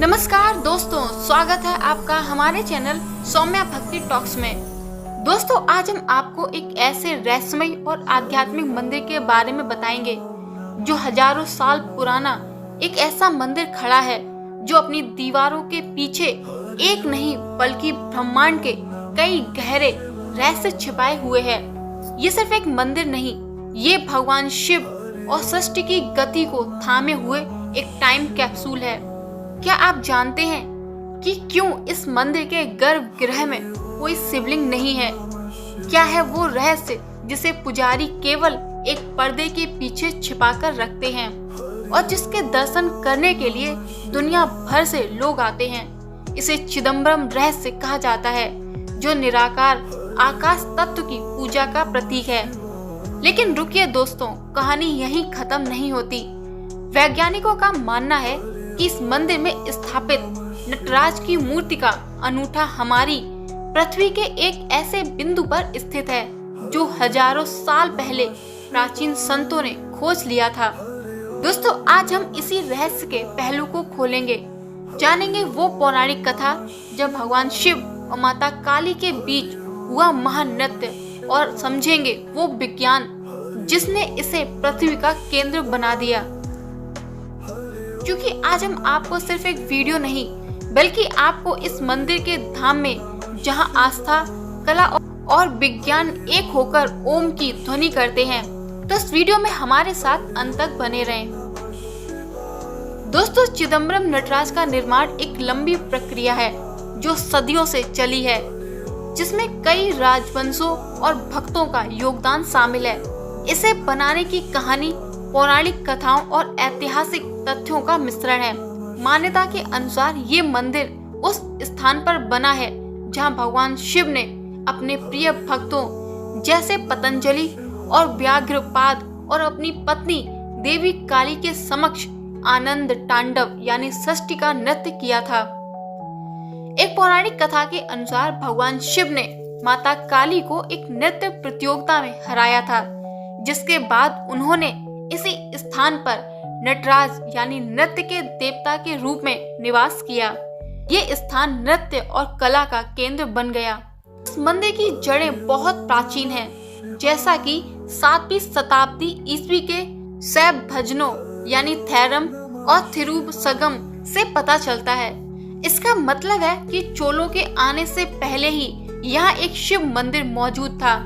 नमस्कार दोस्तों, स्वागत है आपका हमारे चैनल सौम्या भक्ति टॉक्स में। दोस्तों, आज हम आपको एक ऐसे रहस्यमय और आध्यात्मिक मंदिर के बारे में बताएंगे जो हजारों साल पुराना एक ऐसा मंदिर खड़ा है जो अपनी दीवारों के पीछे एक नहीं बल्कि ब्रह्मांड के कई गहरे रहस्य छिपाए हुए हैं। ये सिर्फ एक मंदिर नहीं, ये भगवान शिव और सृष्टि की गति को थामे हुए एक टाइम कैप्सूल है। क्या आप जानते हैं कि क्यों इस मंदिर के गर्भगृह में कोई शिवलिंग नहीं है? क्या है वो रहस्य जिसे पुजारी केवल एक पर्दे के पीछे छिपाकर रखते हैं और जिसके दर्शन करने के लिए दुनिया भर से लोग आते हैं? इसे चिदम्बरम रहस्य कहा जाता है, जो निराकार आकाश तत्व की पूजा का प्रतीक है। लेकिन रुकिए दोस्तों, कहानी यहीं खत्म नहीं होती। वैज्ञानिकों का मानना है कि इस मंदिर में स्थापित नटराज की मूर्ति का अनूठा हमारी पृथ्वी के एक ऐसे बिंदु पर स्थित है जो हजारों साल पहले प्राचीन संतों ने खोज लिया था। दोस्तों, आज हम इसी रहस्य के पहलू को खोलेंगे, जानेंगे वो पौराणिक कथा जब भगवान शिव और माता काली के बीच हुआ महानृत्य और समझेंगे वो विज्ञान जिसने इसे पृथ्वी का केंद्र बना दिया। क्योंकि आज हम आपको सिर्फ एक वीडियो नहीं बल्कि आपको इस मंदिर के धाम में जहां आस्था, कला और विज्ञान एक होकर ओम की ध्वनि करते हैं, तो इस वीडियो में हमारे साथ अंत तक बने रहें। दोस्तों, चिदम्बरम नटराज का निर्माण एक लंबी प्रक्रिया है जो सदियों से चली है, जिसमें कई राजवंशों और भक्तों का योगदान शामिल है। इसे बनाने की कहानी पौराणिक कथाओं और ऐतिहासिक तथ्यों का मिश्रण है। मान्यता के अनुसार ये मंदिर उस स्थान पर बना है जहां भगवान शिव ने अपने प्रिय भक्तों जैसे पतंजलि और व्याघ्रपाद और अपनी पत्नी देवी काली के समक्ष आनंद तांडव यानी षष्ठी का नृत्य किया था। एक पौराणिक कथा के अनुसार भगवान शिव ने माता काली को एक नृत्य प्रतियोगिता में हराया था, जिसके बाद उन्होंने इसी स्थान पर नटराज यानी नृत्य के देवता के रूप में निवास किया। ये स्थान नृत्य और कला का केंद्र बन गया। इस मंदिर की जड़ें बहुत प्राचीन हैं, जैसा कि 7वीं शताब्दी ईस्वी के शैव भजनों यानी थैरम और थिरुसगम से पता चलता है। इसका मतलब है कि चोलों के आने से पहले ही यहाँ एक शिव मंदिर मौजूद था।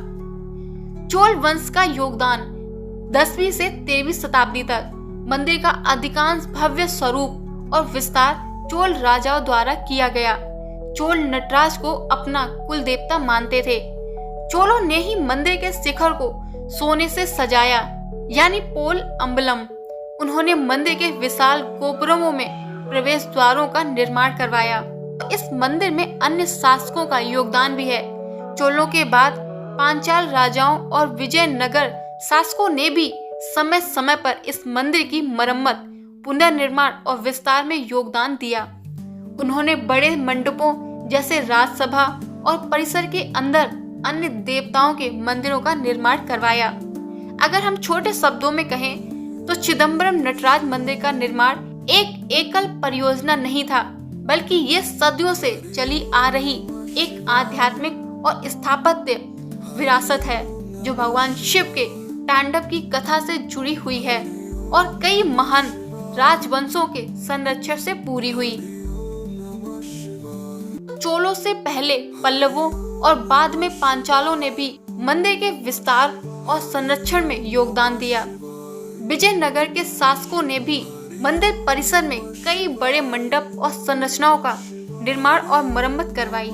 चोल वंश का योगदान 10वीं से 13वीं शताब्दी तक मंदिर का अधिकांश भव्य स्वरूप और विस्तार चोल राजाओं द्वारा किया गया। चोल नटराज को अपना कुल देवता मानते थे। चोलों ने ही मंदिर के शिखर को सोने से सजाया यानी पोल अम्बलम। उन्होंने मंदिर के विशाल गोपुरमों में प्रवेश द्वारों का निर्माण करवाया। इस मंदिर में अन्य शासकों का योगदान भी है। चोलों के बाद पांचाल राजाओं और विजयनगर शासकों ने भी समय समय पर इस मंदिर की मरम्मत, पुनर्निर्माण और विस्तार में योगदान दिया। उन्होंने बड़े मंडपों जैसे राजसभा और परिसर के अंदर अन्य देवताओं के मंदिरों का निर्माण करवाया। अगर हम छोटे शब्दों में कहें तो चिदम्बरम नटराज मंदिर का निर्माण एक एकल परियोजना नहीं था, बल्कि ये सदियों से चली आ रही एक आध्यात्मिक और स्थापत्य विरासत है जो भगवान शिव के तांडव की कथा से जुड़ी हुई है और कई महान राजवंशों के संरक्षण से पूरी हुई। चोलों से पहले पल्लवों और बाद में पांचालों ने भी मंदिर के विस्तार और संरक्षण में योगदान दिया। विजयनगर के शासकों ने भी मंदिर परिसर में कई बड़े मंडप और संरचनाओं का निर्माण और मरम्मत करवाई।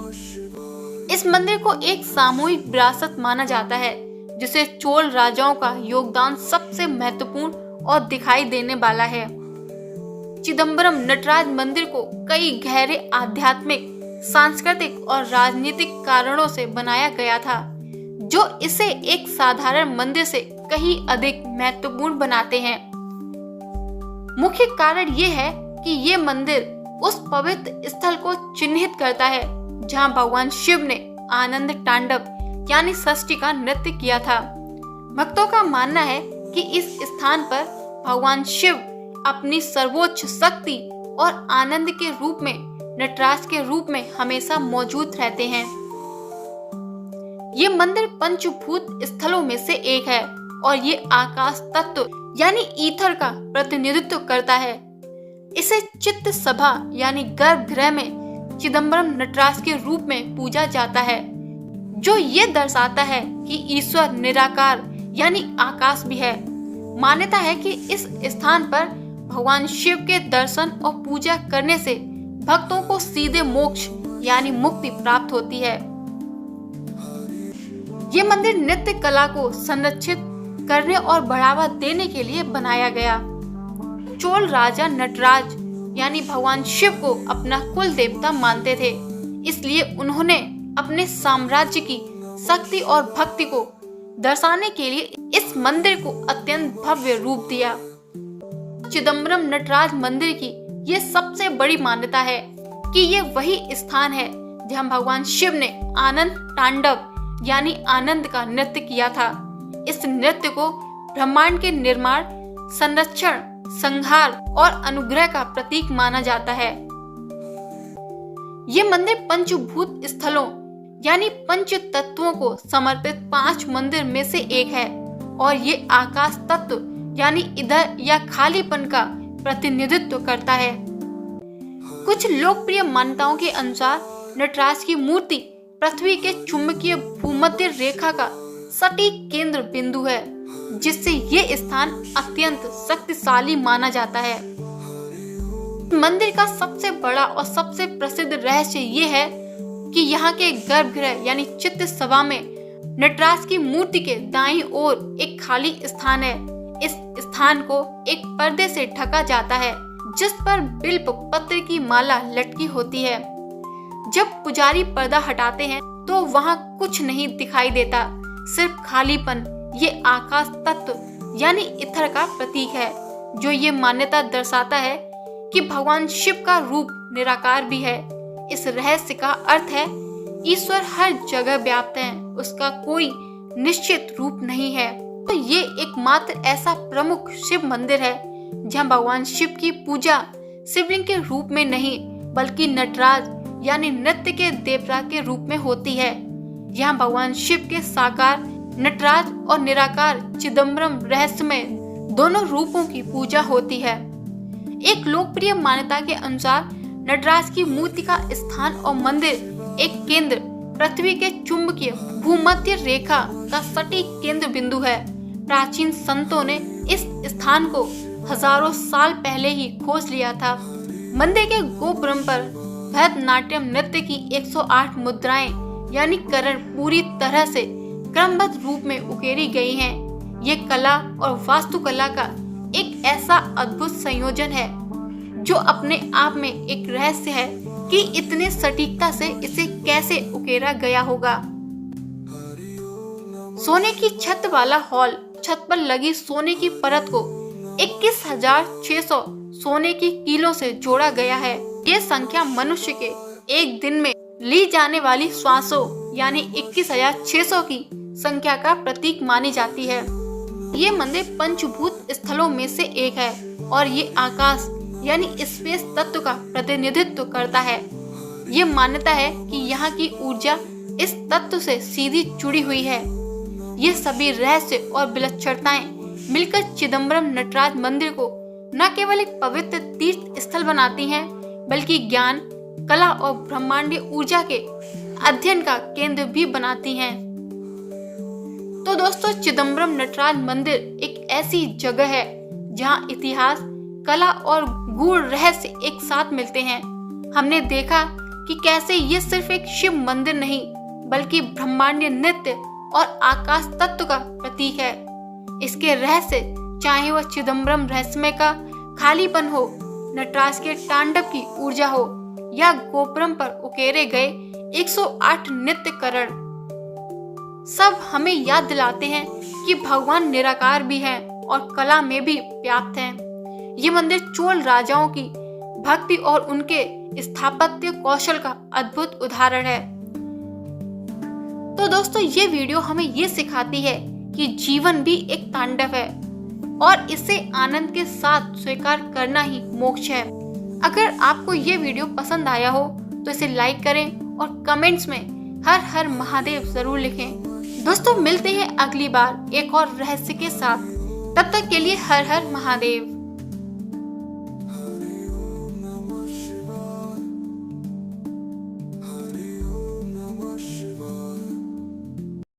इस मंदिर को एक सामूहिक विरासत माना जाता है, जिसे चोल राजाओं का योगदान सबसे महत्वपूर्ण और दिखाई देने वाला है। चिदम्बरम नटराज मंदिर को कई गहरे आध्यात्मिक, सांस्कृतिक और राजनीतिक कारणों से बनाया गया था, जो इसे एक साधारण मंदिर से कहीं अधिक महत्वपूर्ण बनाते हैं। मुख्य कारण ये है कि ये मंदिर उस पवित्र स्थल को चिन्हित करता है जहां भगवान शिव ने आनंद तांडव यानी षष्ठी का नृत्य किया था। भक्तों का मानना है कि इस स्थान पर भगवान शिव अपनी सर्वोच्च शक्ति और आनंद के रूप में, नटराज के रूप में हमेशा मौजूद रहते हैं। ये मंदिर पंचभूत स्थलों में से एक है और ये आकाश तत्व यानी ईथर का प्रतिनिधित्व करता है। इसे चित्त सभा यानी गर्भगृह में चिदंबरम नटराज के रूप में पूजा जाता है, जो ये दर्शाता है कि ईश्वर निराकार यानी आकाश भी है। मान्यता है कि इस स्थान पर भगवान शिव के दर्शन और पूजा करने से भक्तों को सीधे मोक्ष यानी मुक्ति प्राप्त होती है। ये मंदिर नृत्य कला को संरक्षित करने और बढ़ावा देने के लिए बनाया गया। चोल राजा नटराज यानी भगवान शिव को अपना कुल देवता मानते थे, इसलिए उन्होंने अपने साम्राज्य की शक्ति और भक्ति को दर्शाने के लिए इस मंदिर को अत्यंत भव्य रूप दिया। चिदंबरम नटराज मंदिर की ये सबसे बड़ी मान्यता है कि ये वही स्थान है जहां भगवान शिव ने आनंद तांडव यानी आनंद का नृत्य किया था। इस नृत्य को ब्रह्मांड के निर्माण, संरक्षण, संहार और अनुग्रह का प्रतीक माना जाता है। ये मंदिर पंचभूत स्थलों यानी पंच तत्वों को समर्पित 5 मंदिर में से एक है और ये आकाश तत्व यानी इधर या खालीपन का प्रतिनिधित्व करता है। कुछ लोकप्रिय मान्यताओं के अनुसार नटराज की मूर्ति पृथ्वी के चुंबकीय भूमध्य रेखा का सटीक केंद्र बिंदु है, जिससे ये स्थान अत्यंत शक्तिशाली माना जाता है। मंदिर का सबसे बड़ा और सबसे प्रसिद्ध रहस्य ये है कि यहाँ के गर्भगृह यानी चित्त सभा में नटराज की मूर्ति के दाईं ओर एक खाली स्थान है। इस स्थान को एक पर्दे से ढका जाता है, जिस पर बिल्व पत्र की माला लटकी होती है। जब पुजारी पर्दा हटाते हैं तो वहाँ कुछ नहीं दिखाई देता, सिर्फ खालीपन। ये आकाश तत्व यानी ईथर का प्रतीक है, जो ये मान्यता दर्शाता है कि भगवान शिव का रूप निराकार भी है। इस रहस्य का अर्थ है ईश्वर हर जगह व्याप्त है, उसका कोई निश्चित रूप नहीं है। तो ये एकमात्र ऐसा प्रमुख शिव मंदिर है जहाँ भगवान शिव की पूजा शिवलिंग के रूप में नहीं बल्कि नटराज यानी नृत्य के देवता के रूप में होती है। यहाँ भगवान शिव के साकार नटराज और निराकार चिदंबरम रहस्य में दोनों रूपों की पूजा होती है। एक लोकप्रिय मान्यता के अनुसार नटराज की मूर्ति का स्थान और मंदिर एक केंद्र पृथ्वी के चुंबकीय भूमध्य रेखा का सटीक केंद्र बिंदु है। प्राचीन संतों ने इस स्थान को हजारों साल पहले ही खोज लिया था। मंदिर के गोपुरम पर भरतनाट्यम नृत्य की 108 मुद्राएं यानी करण पूरी तरह से क्रमबद्ध रूप में उकेरी गई हैं। ये कला और वास्तुकला का एक ऐसा अद्भुत संयोजन है जो अपने आप में एक रहस्य है कि इतने सटीकता से इसे कैसे उकेरा गया होगा। सोने की छत वाला हॉल, छत पर लगी सोने की परत को 21,600 सोने की कीलों से जोड़ा गया है। ये संख्या मनुष्य के एक दिन में ली जाने वाली श्वासों यानी 21,600 की संख्या का प्रतीक मानी जाती है। ये मंदिर पंचभूत स्थलों में से एक है और ये आकाश यानी स्पेस तत्व का प्रतिनिधित्व करता है। ये मान्यता है कि यहाँ की ऊर्जा इस तत्व से सीधी जुड़ी हुई है। ये सभी रहस्य और विलक्षणताएं मिलकर चिदंबरम नटराज मंदिर को न केवल एक पवित्र तीर्थ स्थल बनाती हैं, बल्कि ज्ञान, कला और ब्रह्मांडीय ऊर्जा के अध्ययन का केंद्र भी बनाती हैं। तो दोस्तों, चिदंबरम नटराज मंदिर एक ऐसी जगह है जहां इतिहास, कला और गूढ़ रहस्य एक साथ मिलते हैं। हमने देखा कि कैसे ये सिर्फ एक शिव मंदिर नहीं बल्कि ब्रह्मांडीय नृत्य और आकाश तत्व का प्रतीक है। इसके रहस्य, चाहे वह चिदंबरम रहस्यमय का खालीपन हो, नटराज के तांडव की ऊर्जा हो या गोपुरम पर उकेरे गए 108 नृत्य करण, सब हमें याद दिलाते हैं कि भगवान निराकार भी हैं और कला में भी व्याप्त हैं। ये मंदिर चोल राजाओं की भक्ति और उनके स्थापत्य कौशल का अद्भुत उदाहरण है। तो दोस्तों, ये वीडियो हमें ये सिखाती है कि जीवन भी एक तांडव है और इसे आनंद के साथ स्वीकार करना ही मोक्ष है। अगर आपको ये वीडियो पसंद आया हो तो इसे लाइक करें और कमेंट्स में हर हर महादेव जरूर लिखें। दोस्तों मिलते हैं अगली बार एक और रहस्य के साथ, तब तक के लिए हर हर महादेव।